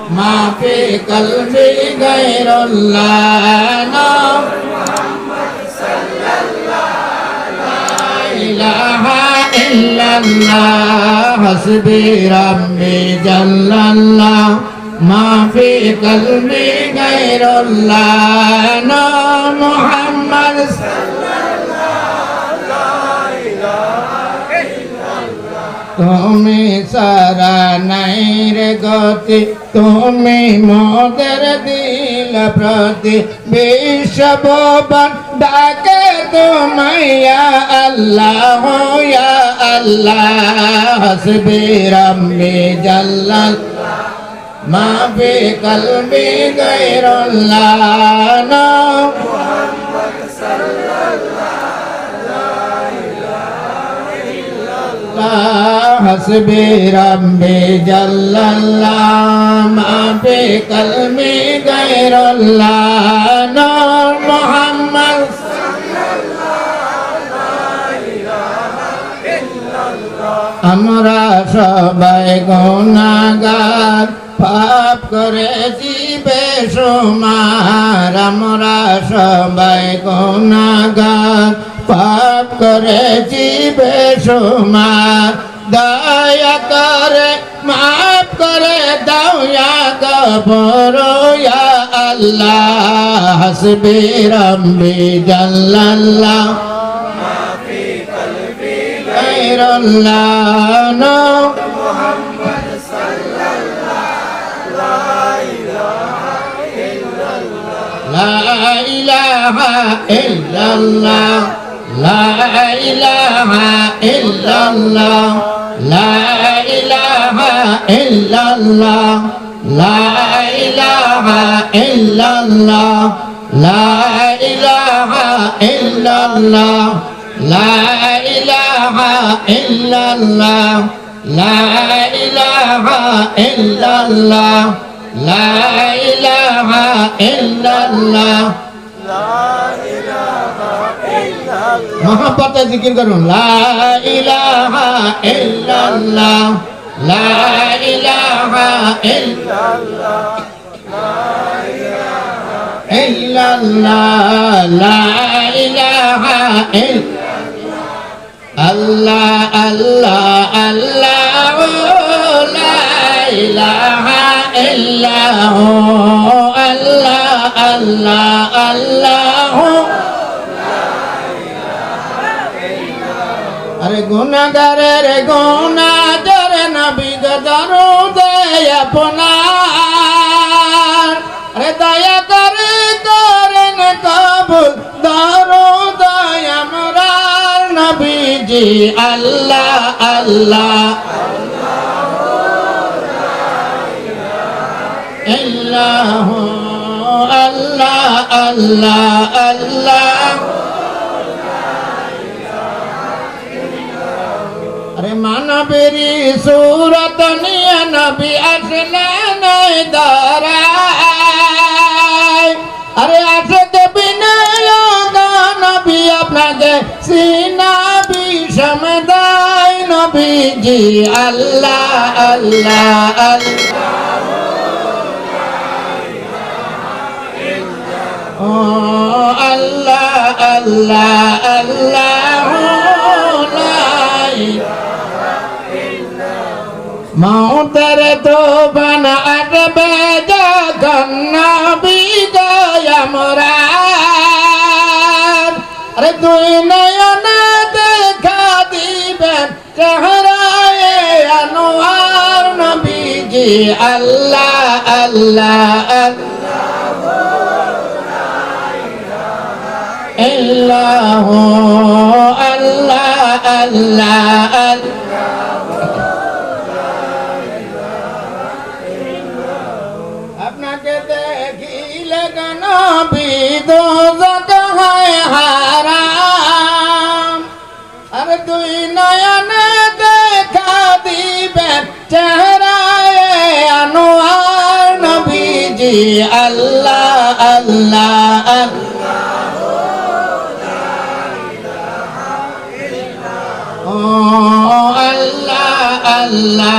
ما في قلبي غير الله إله إلا الله حسبي ربي جل الله ما في قلبي غير الله محمد তুমি সারা নাই রে গতি তুমি মোদের দিল প্রতি বিশ্বভুবন ডাকে তোমায়া আল্লাহ ইয়া আল্লাহ হাসবি রব্বি জাল্লাল মা ফি কলবি গায়রুল্লাহ মুহাম্মদ সাল্লাল্লাহু হাসবি রব্বি জাল্লাল্লাহ মা ফি কলবি গায়রুল্লাহ মুহাম্মদ আমরা সবাই গুনাহগার পাপ করেছি বেশুমার আমরা সবাই গুনাহগার পাপ করেছি বেশুমার দয়া করে মাফ করে দাও ইয়া গফুর ইয়া আল্লাহ হাসবি রব্বি জাল্লাল্লাহ মুহাম্মদ সাল্লাল্লাহু লা ইলাহা ইল্লাল্লাহ লা ইলাহা ইল্লাল্লাহ লা ইলাহা ইল্লাল্লাহ লা ইলাহা ইল্লাল্লাহ লা ইলাহা ইল্লাল্লাহ লা ইলাহা ইল্লাল্লাহ লা ইলাহা ইল্লাল্লাহ লা ইলাহা ইল্লাল্লাহ মোহাব্বতে জিকির করুন লা ইলাহা ইল্লাল্লাহ লা ইলাহা ইল্লাল্লাহ লা ইলাহা ইল্লাল্লাহ আল্লাহ আল্লাহ আল্লাহ লা ইলাহা ইল্লাহ আল্লাহ আল্লাহ আল্লাহ আরে গুনাহগারের গুনাহগার নবী দরুদ আপনার আরে দয়া করে করেন কবুল দরুদ আমরার নবীজি আল্লাহ আল্লাহ ইল্লাহ আল্লাহ আল্লাহ আল্লাহ আরে মানবেরি সূরত নিয়ে নবী আসলেন দরায় আরে আশিক বিনয় নবী আপনাকে সিনা বিষম দেয় নবীজি আল্লাহ আল্লাহ আল্লাহ ও আল্লাহ আল্লাহ আল্লাহ মৌতের তোফান আসবে যখন নবী গয়ামরার আরে দুই নয়নে দেখা দিবেন চেহারায় আনোয়ার নবীজি আল্লাহ আল্লাহ ইল্লাহ আল্লাহ আল্লাহ আপনাকে দেখিলে নবী দোজখ হয় হারাম আর দুই নয়নে দেখা দিবেন চেহারায় আনোয়ার নবীজি আল্লাহ আল্লাহ ও আল্লাহ আল্লাহ